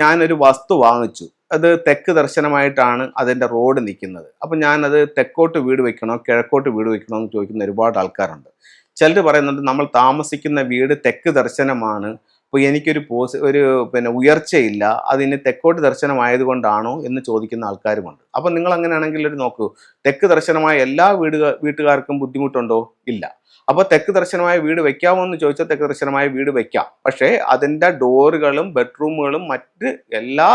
ഞാനൊരു വസ്തു വാങ്ങിച്ചു. അത് തെക്ക് ദർശനമായിട്ടാണ് അതിൻ്റെ റോഡ് നിൽക്കുന്നത്. അപ്പം ഞാനത് തെക്കോട്ട് വീട് വെക്കണോ കിഴക്കോട്ട് വീട് വെക്കണോ എന്ന് ചോദിക്കുന്ന ഒരുപാട് ആൾക്കാരുണ്ട്. ചിലർ പറയുന്നുണ്ട് നമ്മൾ താമസിക്കുന്ന വീട് തെക്ക് ദർശനമാണ്, അപ്പോൾ എനിക്കൊരു ഉയർച്ചയില്ല, അതിന് തെക്കോട്ട് ദർശനമായതുകൊണ്ടാണോ എന്ന് ചോദിക്കുന്ന ആൾക്കാരുമുണ്ട്. അപ്പം നിങ്ങൾ അങ്ങനെയാണെങ്കിൽ ഒരു നോക്കൂ, തെക്ക് ദർശനമായ എല്ലാ വീട്ടുകാർക്കും ബുദ്ധിമുട്ടുണ്ടോ? ഇല്ല. അപ്പോൾ തെക്ക് ദർശനമായ വീട് വെക്കാമോ എന്ന് ചോദിച്ചാൽ തെക്ക് ദർശനമായ വീട് വെക്കാം. പക്ഷേ അതിൻ്റെ ഡോറുകളും ബെഡ്റൂമുകളും മറ്റ് എല്ലാ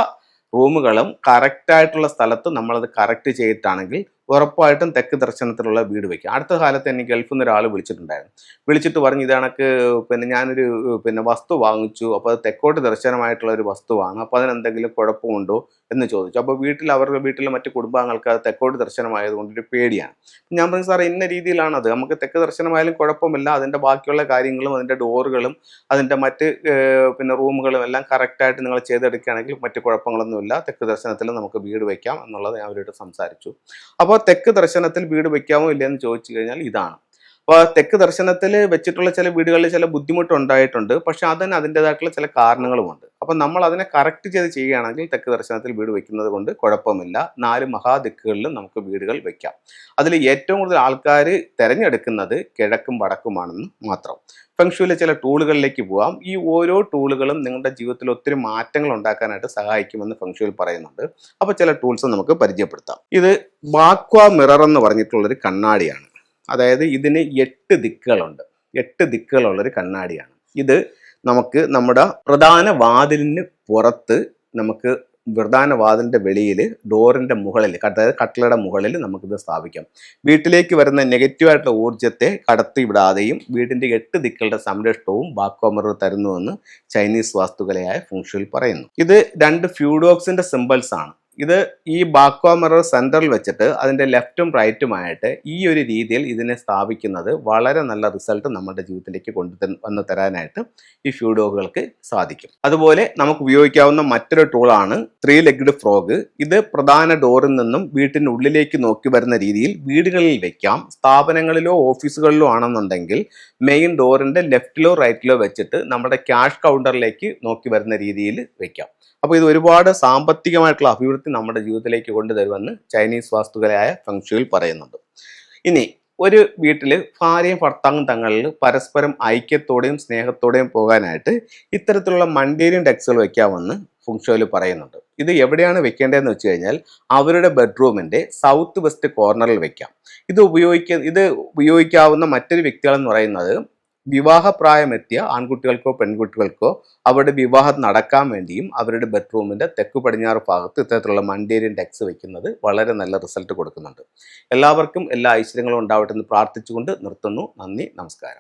റൂമുകളും കറക്റ്റായിട്ടുള്ള സ്ഥലത്ത് നമ്മളത് കറക്റ്റ് ചെയ്തിട്ടാണെങ്കിൽ ഉറപ്പായിട്ടും തെക്ക് ദർശനത്തിലുള്ള വീട് വയ്ക്കുക. അടുത്ത കാലത്ത് എനിക്ക് ഗൾഫിൽ നിന്ന് ഒരാൾ വിളിച്ചിട്ടുണ്ടായിരുന്നു. വിളിച്ചിട്ട് പറഞ്ഞു, ഇതണക്ക് ഞാനൊരു വസ്തു വാങ്ങിച്ചു, അപ്പോൾ അത് തെക്കോട്ട് ദർശനമായിട്ടുള്ള ഒരു വസ്തുവാണ്, അപ്പോൾ അതിനെന്തെങ്കിലും കുഴപ്പമുണ്ടോ എന്ന് ചോദിച്ചു. അപ്പോൾ അവരുടെ വീട്ടിലെ മറ്റ് കുടുംബാംഗങ്ങൾക്ക് അത് തെക്കോട്ട് ദർശനമായതുകൊണ്ട് ഒരു പേടിയാണ്. ഞാൻ പറഞ്ഞു, സാറേ ഇന്ന രീതിയിലാണത്, നമുക്ക് തെക്ക് ദർശനമായാലും കുഴപ്പമില്ല, അതിൻ്റെ ബാക്കിയുള്ള കാര്യങ്ങളും അതിൻ്റെ ഡോറുകളും അതിൻ്റെ മറ്റ് റൂമുകളും എല്ലാം കറക്റ്റായിട്ട് നിങ്ങൾ ചെയ്തെടുക്കുകയാണെങ്കിൽ മറ്റ് കുഴപ്പങ്ങളൊന്നുമില്ല, തെക്ക് ദർശനത്തിൽ നമുക്ക് വീട് വയ്ക്കാം എന്നുള്ളത് ഞാൻ അവരോട് സംസാരിച്ചു. അപ്പോൾ തെക്ക് ദർശനത്തിൽ വീട് വെക്കാമോ ഇല്ലയെന്ന് ചോദിച്ചു കഴിഞ്ഞാൽ ഇതാണ്. അപ്പോൾ തെക്ക് ദർശനത്തിൽ വെച്ചിട്ടുള്ള ചില വീടുകളിൽ ചില ബുദ്ധിമുട്ടുണ്ടായിട്ടുണ്ട്. പക്ഷെ അതിന് അതിൻ്റെതായിട്ടുള്ള ചില കാരണങ്ങളുമുണ്ട്. അപ്പം നമ്മൾ അതിനെ കറക്റ്റ് ചെയ്ത് ചെയ്യുകയാണെങ്കിൽ തെക്ക് ദർശനത്തിൽ വീട് വെക്കുന്നത് കൊണ്ട് കുഴപ്പമില്ല. 4 മഹാദിക്കുകളിലും നമുക്ക് വീടുകൾ വെക്കാം. അതിൽ ഏറ്റവും കൂടുതൽ ആൾക്കാർ തിരഞ്ഞെടുക്കുന്നത് കിഴക്കും വടക്കുമാണെന്ന് മാത്രം. ഫെങ്ഷുയിലെ ചില ടൂളുകളിലേക്ക് പോവാം. ഈ ഓരോ ടൂളുകളും നിങ്ങളുടെ ജീവിതത്തിൽ ഒത്തിരി മാറ്റങ്ങൾ ഉണ്ടാക്കാനായിട്ട് സഹായിക്കുമെന്ന് ഫെങ്ഷുയിൽ പറയുന്നുണ്ട്. അപ്പോൾ ചില ടൂൾസ് നമുക്ക് പരിചയപ്പെടുത്താം. ഇത് ബാക്വ മിറർ എന്ന് പറഞ്ഞിട്ടുള്ളൊരു കണ്ണാടിയാണ്. അതായത് ഇതിന് 8 ദിക്കുകളുണ്ട്. 8 ദിക്കുകളുള്ളൊരു കണ്ണാടിയാണ് ഇത്. നമുക്ക് നമ്മുടെ പ്രധാന വാതിലിന് പുറത്ത്, നമുക്ക് പ്രധാന വാതിലിൻ്റെ വെളിയിൽ, ഡോറിൻ്റെ മുകളിൽ, അതായത് കട്ടിലയുടെ മുകളിൽ നമുക്കിത് സ്ഥാപിക്കാം. വീട്ടിലേക്ക് വരുന്ന നെഗറ്റീവായിട്ടുള്ള ഊർജ്ജത്തെ കടത്തിവിടാതെയും വീടിൻ്റെ 8 ദിക്കുകളുടെ സംരക്ഷണവും ബാക്വ മിറർ തരുന്നുവെന്ന് ചൈനീസ് വാസ്തുകലയായ ഫെങ്ഷുയിൽ പറയുന്നു. ഇത് 2 ഫ്യൂഡോക്സിൻ്റെ സിമ്പിൾസ് ആണ്. ഇത് ഈ ബാക്വ മിറർ സെൻറ്ററിൽ വെച്ചിട്ട് അതിൻ്റെ ലെഫ്റ്റും റൈറ്റുമായിട്ട് ഈ ഒരു രീതിയിൽ ഇതിനെ സ്ഥാപിക്കുന്നത് വളരെ നല്ല റിസൾട്ട് നമ്മുടെ ജീവിതത്തിലേക്ക് വന്ന് തരാനായിട്ട് ഈ ഫ്യൂഡോകൾക്ക് സാധിക്കും. അതുപോലെ നമുക്ക് ഉപയോഗിക്കാവുന്ന മറ്റൊരു ടൂളാണ് 3 ലെഗ്ഡ് ഫ്രോഗ്. ഇത് പ്രധാന ഡോറിൽ നിന്നും വീട്ടിൻ്റെ ഉള്ളിലേക്ക് നോക്കി വരുന്ന രീതിയിൽ വീടുകളിൽ വെക്കാം. സ്ഥാപനങ്ങളിലോ ഓഫീസുകളിലോ ആണെന്നുണ്ടെങ്കിൽ മെയിൻ ഡോറിൻ്റെ ലെഫ്റ്റിലോ റൈറ്റിലോ വെച്ചിട്ട് നമ്മുടെ ക്യാഷ് കൗണ്ടറിലേക്ക് നോക്കി വരുന്ന രീതിയിൽ വെക്കാം. അപ്പോൾ ഇത് ഒരുപാട് സാമ്പത്തികമായിട്ടുള്ള അഭിവൃദ്ധി നമ്മുടെ ജീവിതത്തിലേക്ക് കൊണ്ടുതരുമെന്ന് ചൈനീസ് വാസ്തുകലയായ ഫെങ്ഷുയിൽ പറയുന്നുണ്ട്. ഇനി ഒരു വീട്ടിൽ ഭാര്യയും ഭർത്താവും തങ്ങളിൽ പരസ്പരം ഐക്യത്തോടെയും സ്നേഹത്തോടെയും പോകാനായിട്ട് ഇത്തരത്തിലുള്ള മണ്ടേരിയൻ ഡെക്സുകൾ വെക്കാമെന്ന് ഫെങ്ഷുയിൽ പറയുന്നുണ്ട്. ഇത് എവിടെയാണ് വെക്കേണ്ടതെന്ന് വെച്ച് കഴിഞ്ഞാൽ അവരുടെ ബെഡ്റൂമിൻ്റെ സൗത്ത് വെസ്റ്റ് കോർണറിൽ വെക്കാം. ഇത് ഉപയോഗിക്കാവുന്ന മറ്റൊരു വ്യക്തികളെന്ന് പറയുന്നത് വിവാഹപ്രായമെത്തിയ ആൺകുട്ടികൾക്കോ പെൺകുട്ടികൾക്കോ അവരുടെ വിവാഹം നടക്കാൻ വേണ്ടിയും അവരുടെ ബെഡ്റൂമിൻ്റെ തെക്ക് പടിഞ്ഞാറ് ഭാഗത്ത് ഇത്തരത്തിലുള്ള മണ്ടേരിയൻ ഡെക്സ് വെക്കുന്നത് വളരെ നല്ല റിസൾട്ട് കൊടുക്കുന്നുണ്ട്. എല്ലാവർക്കും എല്ലാ ഐശ്വര്യങ്ങളും ഉണ്ടാവട്ടെ എന്ന് പ്രാർത്ഥിച്ചുകൊണ്ട് നിർത്തുന്നു. നന്ദി, നമസ്കാരം.